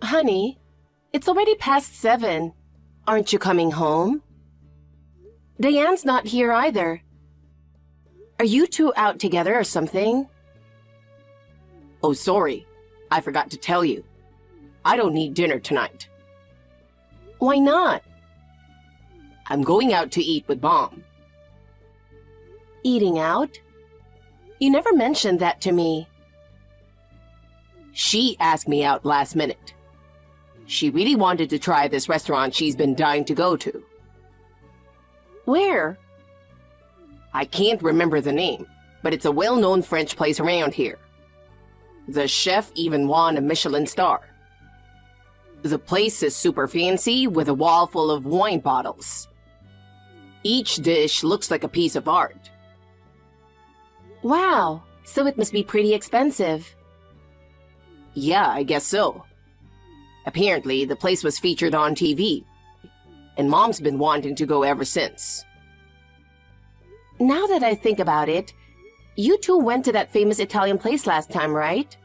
Honey, it's already past 7. Aren't you coming home? Diane's not here either. Are you two out together or something? Oh, sorry. I forgot to tell you. I don't need dinner tonight. Why not? I'm going out to eat with Mom. Eating out? You never mentioned that to me. She asked me out last minute. She really wanted to try this restaurant she's been dying to go to. Where? I can't remember the name, but it's a well-known French place around here. The chef even won a Michelin star. The place is super fancy with a wall full of wine bottles. Each dish looks like a piece of art. Wow, so it must be pretty expensive. Yeah, I guess so. Apparently, the place was featured on TV, and Mom's been wanting to go ever since. Now that I think about it, you two went to that famous Italian place last time, right?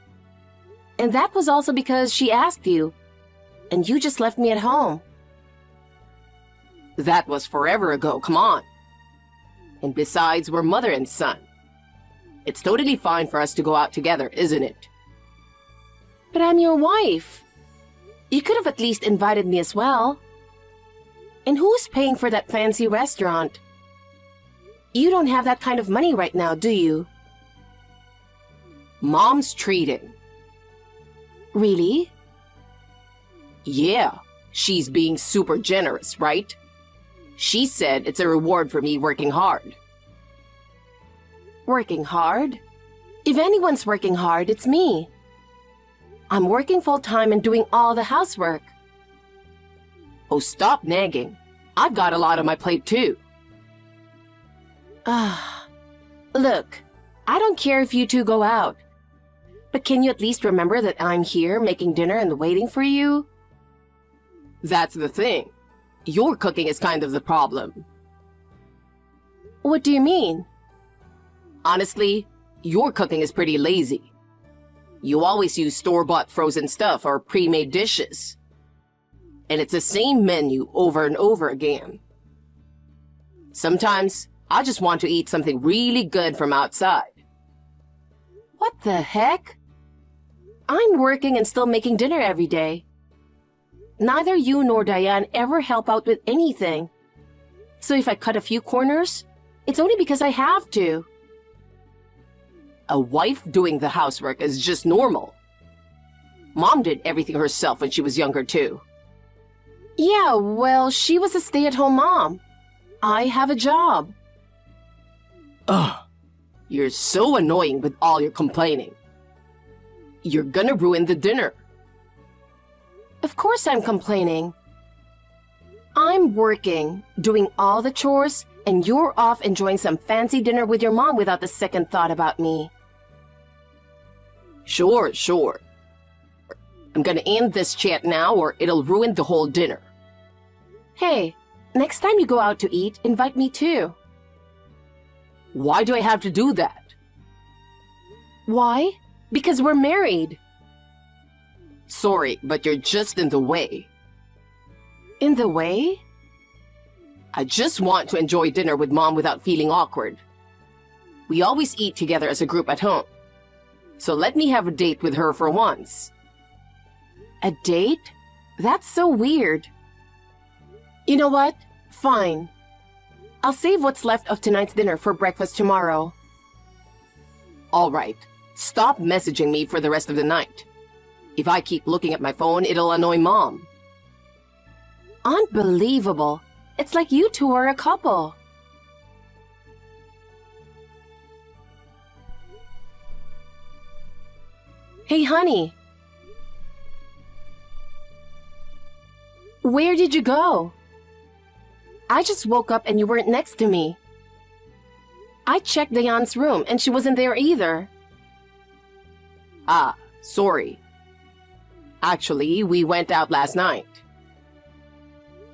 And that was also because she asked you, and you just left me at home. That was forever ago, come on. And besides, we're mother and son. It's totally fine for us to go out together, isn't it? But I'm your wife. You could have at least invited me as well. And who's paying for that fancy restaurant? You don't have that kind of money right now, do you? Mom's treating. Really? Yeah, she's being super generous, right? She said it's a reward for me working hard. Working hard? If anyone's working hard, it's me. I'm working full-time and doing all the housework. Oh, stop nagging. I've got a lot on my plate, too. Look, I don't care if you two go out. But can you at least remember that I'm here making dinner and waiting for you? That's the thing. Your cooking is kind of the problem. What do you mean? Honestly, your cooking is pretty lazy. You always use store-bought frozen stuff or pre-made dishes. And it's the same menu over and over again. Sometimes, I just want to eat something really good from outside. What the heck? I'm working and still making dinner every day. Neither you nor Diane ever help out with anything. So if I cut a few corners, it's only because I have to. A wife doing the housework is just normal. Mom did everything herself when she was younger, too. Yeah, well, she was a stay-at-home mom. I have a job. Ugh. You're so annoying with all your complaining. You're gonna ruin the dinner. Of course I'm complaining. I'm working, doing all the chores, and you're off enjoying some fancy dinner with your mom without the second thought about me. Sure. I'm gonna end this chat now or it'll ruin the whole dinner. Hey, next time you go out to eat, invite me too. Why do I have to do that? Why? Because we're married. Sorry, but you're just in the way. In the way? I just want to enjoy dinner with Mom without feeling awkward. We always eat together as a group at home. So let me have a date with her for once. A date? That's so weird. You know what? Fine. I'll save what's left of tonight's dinner for breakfast tomorrow. All right. Stop messaging me for the rest of the night. If I keep looking at my phone, it'll annoy Mom. Unbelievable. It's like you two are a couple. Hey, honey. Where did you go? I just woke up and you weren't next to me. I checked Diane's room and she wasn't there either. Ah, sorry. Actually, we went out last night.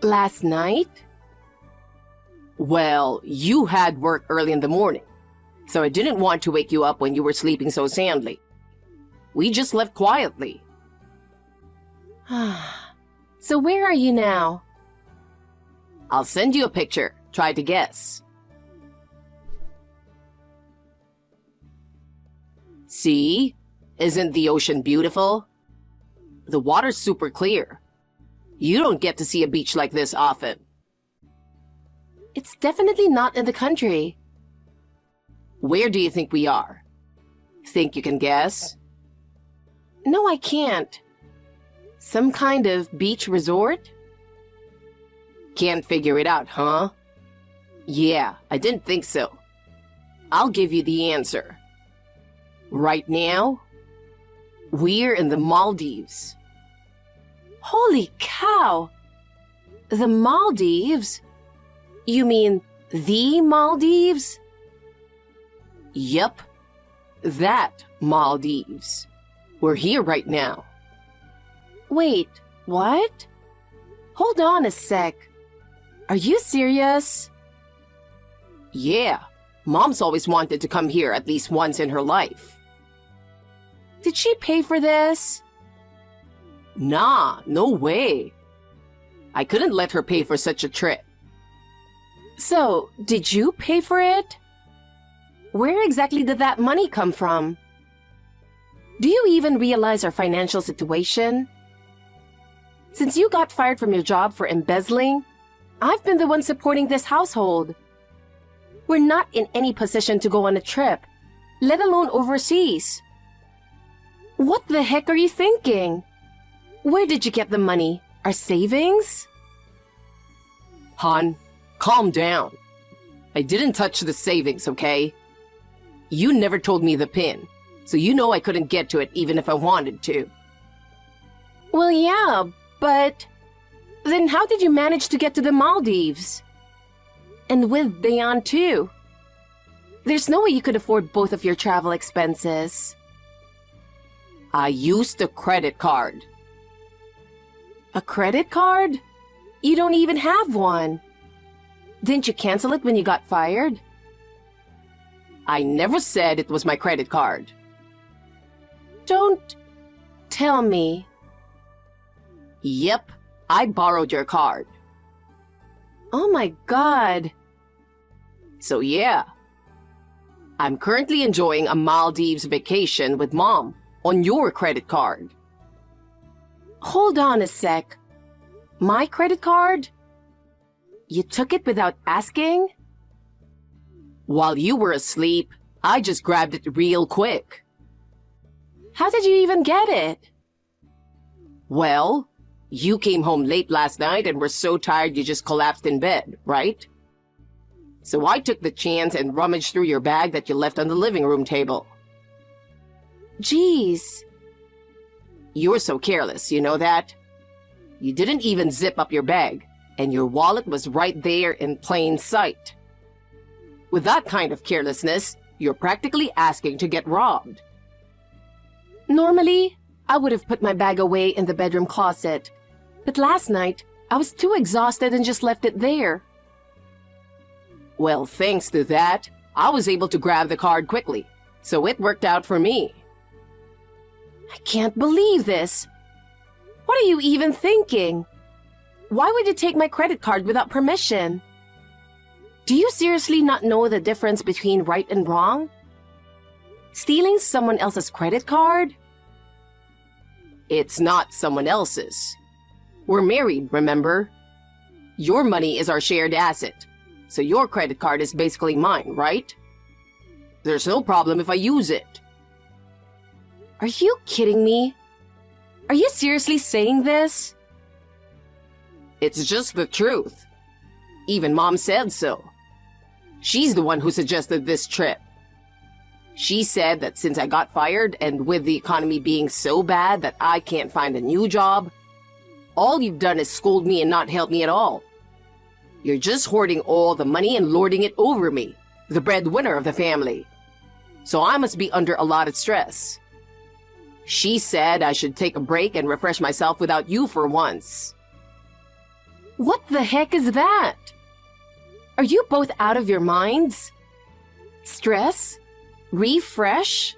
Last night? Well, you had work early in the morning, so I didn't want to wake you up when you were sleeping so soundly. We just left quietly. So where are you now? I'll send you a picture. Try to guess. See? Isn't the ocean beautiful? The water's super clear. You don't get to see a beach like this often. It's definitely not in the country. Where do you think we are? Think you can guess? No, I can't. Some kind of beach resort? Can't figure it out, huh? Yeah, I didn't think so. I'll give you the answer. Right now, we're in the Maldives. Holy cow! The Maldives? You mean the Maldives? Yep, that Maldives. We're here right now. Wait, what? Hold on a sec. Are you serious? Yeah, Mom's always wanted to come here at least once in her life. Did she pay for this? Nah, no way. I couldn't let her pay for such a trip. So, did you pay for it? Where exactly did that money come from? Do you even realize our financial situation? Since you got fired from your job for embezzling, I've been the one supporting this household. We're not in any position to go on a trip, let alone overseas. What the heck are you thinking? Where did you get the money? Our savings? Hon, calm down. I didn't touch the savings, okay? You never told me the PIN, so you know I couldn't get to it even if I wanted to. Well, yeah, but then how did you manage to get to the Maldives? And with Dayan too. There's no way you could afford both of your travel expenses. I used a credit card. A credit card? You don't even have one. Didn't you cancel it when you got fired? I never said it was my credit card. Don't tell me. Yep, I borrowed your card. Oh my God. So yeah, I'm currently enjoying a Maldives vacation with Mom on your credit card. Hold on a sec. My credit card? You took it without asking? While you were asleep, I just grabbed it real quick. How did you even get it? Well, you came home late last night and were so tired you just collapsed in bed, right? So I took the chance and rummaged through your bag that you left on the living room table. Jeez. You're so careless, you know that? You didn't even zip up your bag, and your wallet was right there in plain sight. With that kind of carelessness, you're practically asking to get robbed. Normally, I would have put my bag away in the bedroom closet. But last night, I was too exhausted and just left it there. Well, thanks to that, I was able to grab the card quickly, so it worked out for me. I can't believe this. What are you even thinking? Why would you take my credit card without permission? Do you seriously not know the difference between right and wrong? Stealing someone else's credit card? It's not someone else's. We're married, remember? Your money is our shared asset, so your credit card is basically mine, right? There's no problem if I use it. Are you kidding me? Are you seriously saying this? It's just the truth. Even Mom said so. She's the one who suggested this trip. She said that since I got fired and with the economy being so bad that I can't find a new job, all you've done is scold me and not help me at all. You're just hoarding all the money and lording it over me, the breadwinner of the family. So I must be under a lot of stress. She said I should take a break and refresh myself without you for once. What the heck is that? Are you both out of your minds? Stress? Refresh?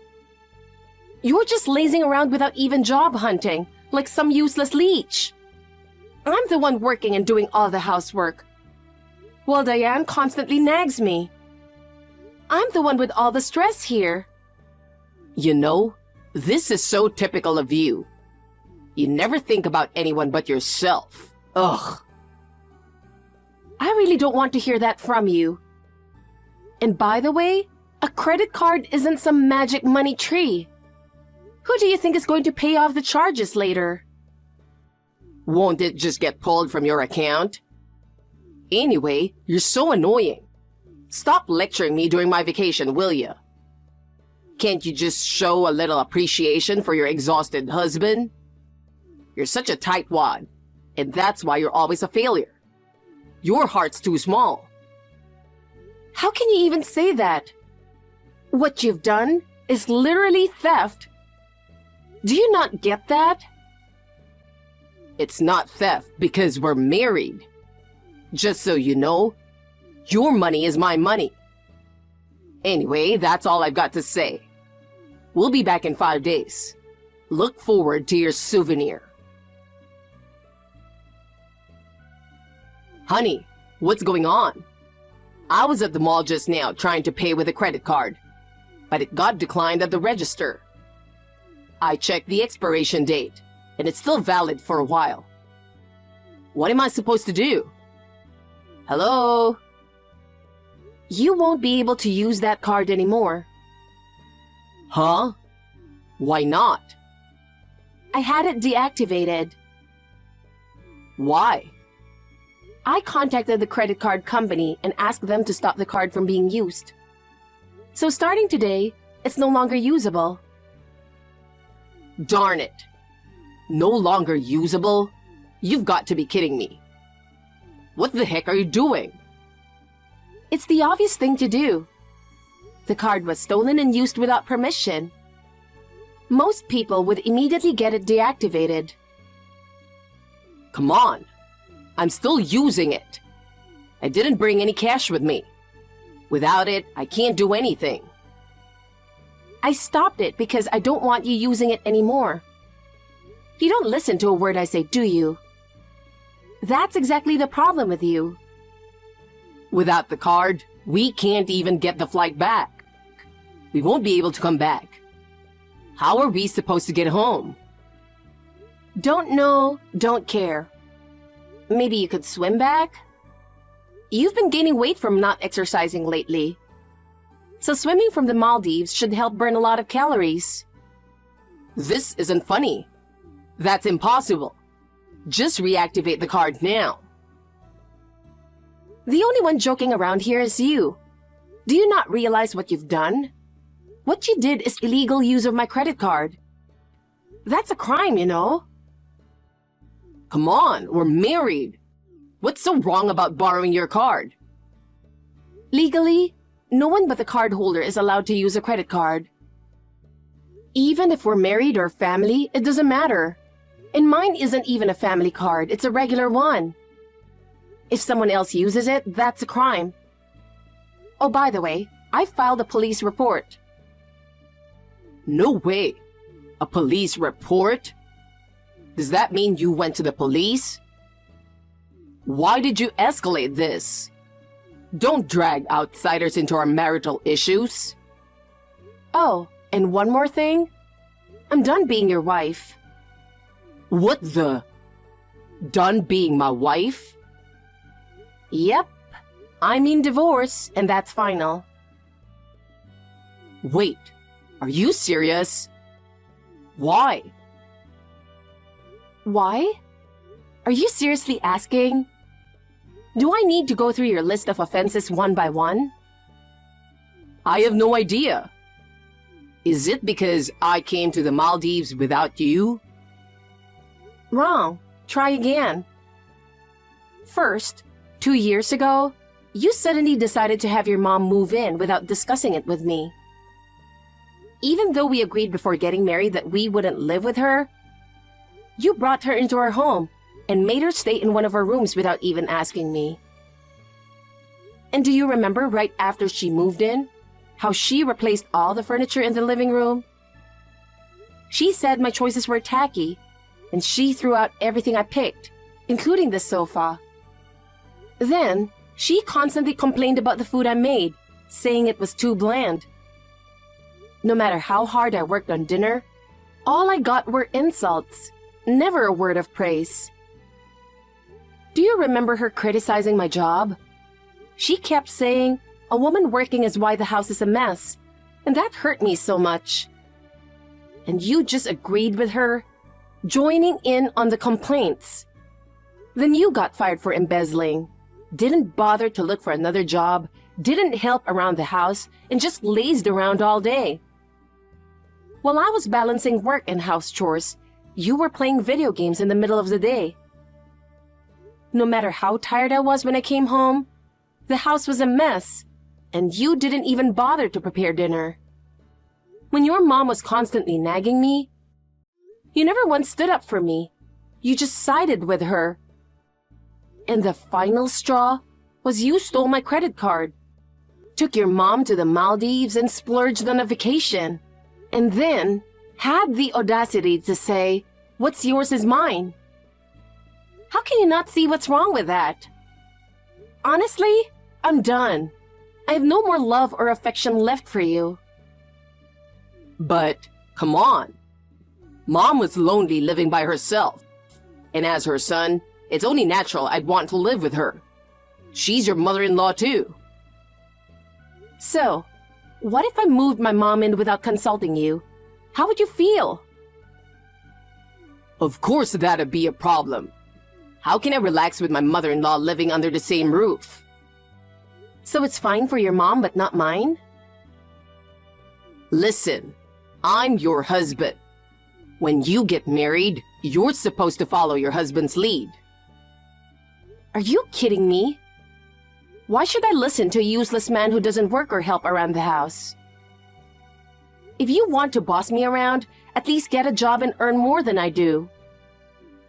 You're just lazing around without even job hunting, like some useless leech. I'm the one working and doing all the housework, while Diane constantly nags me. I'm the one with all the stress here. You know, this is so typical of you. You never think about anyone but yourself. Ugh. I really don't want to hear that from you. And by the way, a credit card isn't some magic money tree. Who do you think is going to pay off the charges later? Won't it just get pulled from your account? Anyway, you're so annoying. Stop lecturing me during my vacation, will ya? Can't you just show a little appreciation for your exhausted husband? You're such a tightwad, and that's why you're always a failure. Your heart's too small. How can you even say that? What you've done is literally theft. Do you not get that? It's not theft because we're married. Just so you know, your money is my money. Anyway, that's all I've got to say. We'll be back in 5 days. Look forward to your souvenir. Honey, what's going on? I was at the mall just now trying to pay with a credit card, but it got declined at the register. I checked the expiration date, and it's still valid for a while. What am I supposed to do? Hello? You won't be able to use that card anymore. Huh? Why not? I had it deactivated. Why? I contacted the credit card company and asked them to stop the card from being used. So starting today, it's no longer usable. Darn it. No longer usable? You've got to be kidding me. What the heck are you doing? It's the obvious thing to do. The card was stolen and used without permission. Most people would immediately get it deactivated. Come on. I'm still using it. I didn't bring any cash with me. Without it, I can't do anything. I stopped it because I don't want you using it anymore. You don't listen to a word I say, do you? That's exactly the problem with you. Without the card, we can't even get the flight back. We won't be able to come back. How are we supposed to get home? Don't know, don't care. Maybe you could swim back? You've been gaining weight from not exercising lately. So swimming from the Maldives should help burn a lot of calories. This isn't funny. That's impossible. Just reactivate the card now. The only one joking around here is you. Do you not realize what you've done? What you did is illegal use of my credit card. That's a crime, you know. Come on, we're married. What's so wrong about borrowing your card? Legally, no one but the card holder is allowed to use a credit card. Even if we're married or family, it doesn't matter. And mine isn't even a family card, it's a regular one. If someone else uses it, that's a crime. Oh, by the way, I filed a police report. No way. A police report? Does that mean you went to the police? Why did you escalate this? Don't drag outsiders into our marital issues. Oh, and one more thing. I'm done being your wife. What the? Done being my wife? Yep. I mean divorce, and that's final. Wait, are you serious? Why? Why? Are you seriously asking? Do I need to go through your list of offenses one by one? I have no idea. Is it because I came to the Maldives without you? Wrong. Try again. First, 2 years ago, you suddenly decided to have your mom move in without discussing it with me. Even though we agreed before getting married that we wouldn't live with her, you brought her into our home and made her stay in one of our rooms without even asking me. And do you remember right after she moved in, how she replaced all the furniture in the living room? She said my choices were tacky, and she threw out everything I picked, including the sofa. Then, she constantly complained about the food I made, saying it was too bland. No matter how hard I worked on dinner, all I got were insults, never a word of praise. Do you remember her criticizing my job? She kept saying, a woman working is why the house is a mess, and that hurt me so much. And you just agreed with her, joining in on the complaints. Then you got fired for embezzling, didn't bother to look for another job, didn't help around the house, and just lazed around all day. While I was balancing work and house chores, you were playing video games in the middle of the day. No matter how tired I was when I came home, the house was a mess, and you didn't even bother to prepare dinner. When your mom was constantly nagging me, you never once stood up for me. You just sided with her. And the final straw was you stole my credit card, took your mom to the Maldives and splurged on a vacation, and then had the audacity to say, what's yours is mine. How can you not see what's wrong with that? Honestly, I'm done. I have no more love or affection left for you. But, come on. Mom was lonely living by herself. And as her son, it's only natural I'd want to live with her. She's your mother-in-law too. So, what if I moved my mom in without consulting you? How would you feel? Of course that'd be a problem. How can I relax with my mother-in-law living under the same roof? So it's fine for your mom but not mine? Listen, I'm your husband. When you get married, you're supposed to follow your husband's lead. Are you kidding me? Why should I listen to a useless man who doesn't work or help around the house? If you want to boss me around, at least get a job and earn more than I do.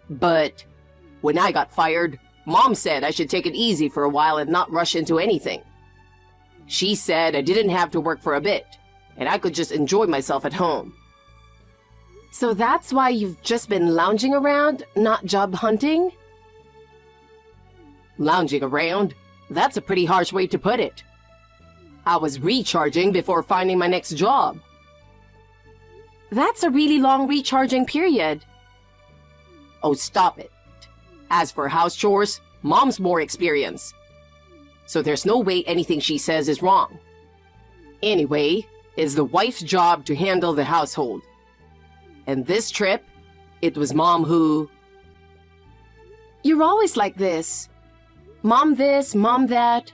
But when I got fired, Mom said I should take it easy for a while and not rush into anything. She said I didn't have to work for a bit, and I could just enjoy myself at home. So that's why you've just been lounging around, not job hunting? Lounging around? That's a pretty harsh way to put it. I was recharging before finding my next job. That's a really long recharging period. Oh, stop it. As for house chores, Mom's more experienced. So there's no way anything she says is wrong. Anyway, it's the wife's job to handle the household. And this trip, it was Mom who... You're always like this. Mom this, Mom that.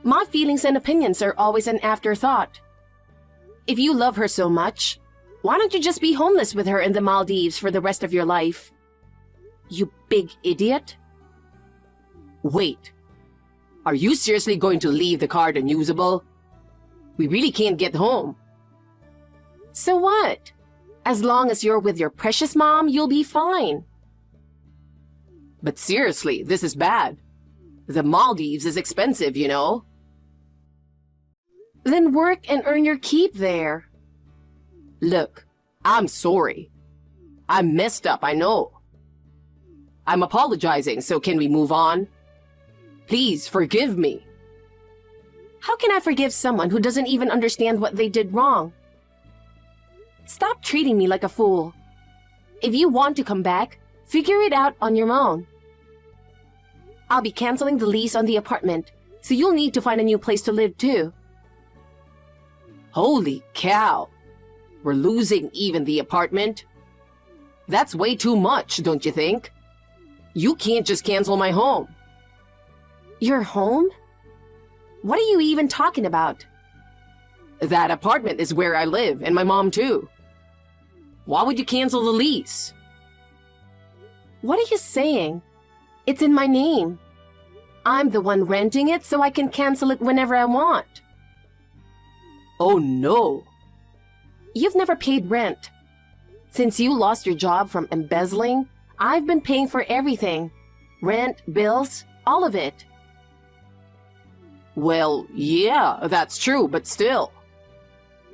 My feelings and opinions are always an afterthought. If you love her so much, why don't you just be homeless with her in the Maldives for the rest of your life? You big idiot. Wait. Are you seriously going to leave the card unusable? We really can't get home. So what? As long as you're with your precious mom, you'll be fine. But seriously, this is bad. The Maldives is expensive, you know. Then work and earn your keep there. Look, I'm sorry. I messed up, I know. I'm apologizing, so can we move on? Please, forgive me. How can I forgive someone who doesn't even understand what they did wrong? Stop treating me like a fool. If you want to come back, figure it out on your own. I'll be canceling the lease on the apartment, so you'll need to find a new place to live too. Holy cow! We're losing even the apartment? That's way too much, don't you think? You can't just cancel my home. Your home? What are you even talking about? That apartment is where I live, and my mom too. Why would you cancel the lease? What are you saying? It's in my name. I'm the one renting it, so I can cancel it whenever I want. Oh no! You've never paid rent. Since you lost your job from embezzling, I've been paying for everything. Rent, bills, all of it. Well, yeah, that's true, but still.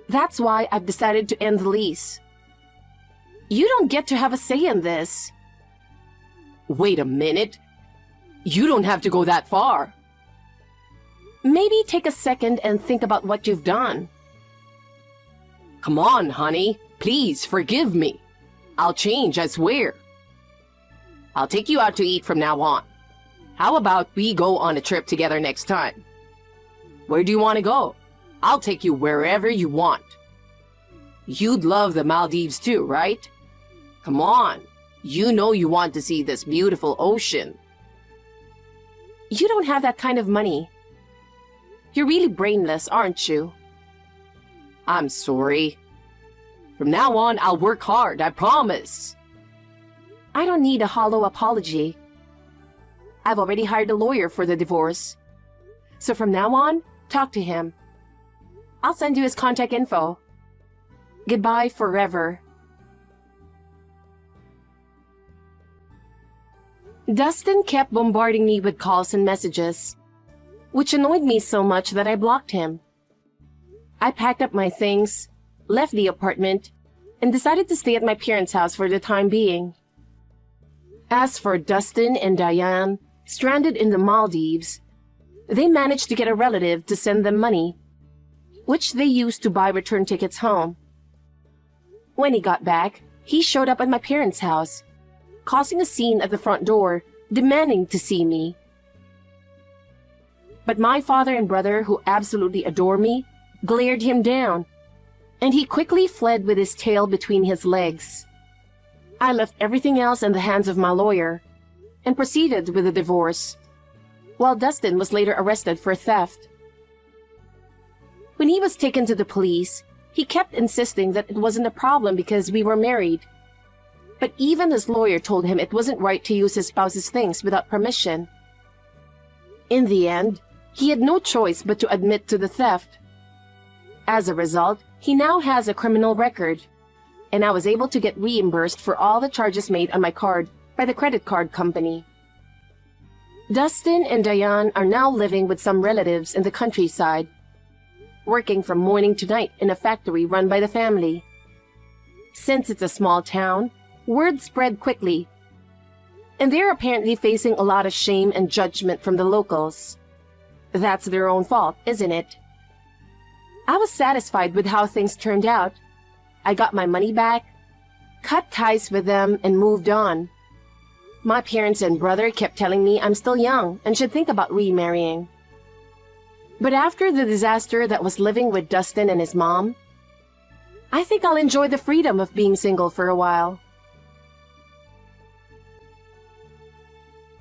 That's why I've decided to end the lease. You don't get to have a say in this. Wait a minute. You don't have to go that far. Maybe take a second and think about what you've done. Come on, honey. Please forgive me. I'll change, I swear. I'll take you out to eat from now on. How about we go on a trip together next time? Where do you want to go? I'll take you wherever you want. You'd love the Maldives too, right? Come on. You know you want to see this beautiful ocean. You don't have that kind of money. You're really brainless, aren't you? I'm sorry. From now on, I'll work hard, I promise. I don't need a hollow apology. I've already hired a lawyer for the divorce. So from now on, talk to him. I'll send you his contact info. Goodbye forever. Dustin kept bombarding me with calls and messages, which annoyed me so much that I blocked him. I packed up my things, left the apartment, and decided to stay at my parents' house for the time being. As for Dustin and Diane, stranded in the Maldives, they managed to get a relative to send them money, which they used to buy return tickets home. When he got back, he showed up at my parents' house, causing a scene at the front door, demanding to see me. But my father and brother, who absolutely adore me, glared him down, and he quickly fled with his tail between his legs. I left everything else in the hands of my lawyer and proceeded with the divorce, while Dustin was later arrested for theft. When he was taken to the police, he kept insisting that it wasn't a problem because we were married. But even his lawyer told him it wasn't right to use his spouse's things without permission. In the end, he had no choice but to admit to the theft. As a result, he now has a criminal record, and I was able to get reimbursed for all the charges made on my card by the credit card company. Dustin and Diane are now living with some relatives in the countryside, working from morning to night in a factory run by the family. Since it's a small town, word spread quickly, and they're apparently facing a lot of shame and judgment from the locals. That's their own fault, isn't it? I was satisfied with how things turned out. I got my money back, cut ties with them, and moved on. My parents and brother kept telling me I'm still young and should think about remarrying. But after the disaster that was living with Dustin and his mom, I think I'll enjoy the freedom of being single for a while.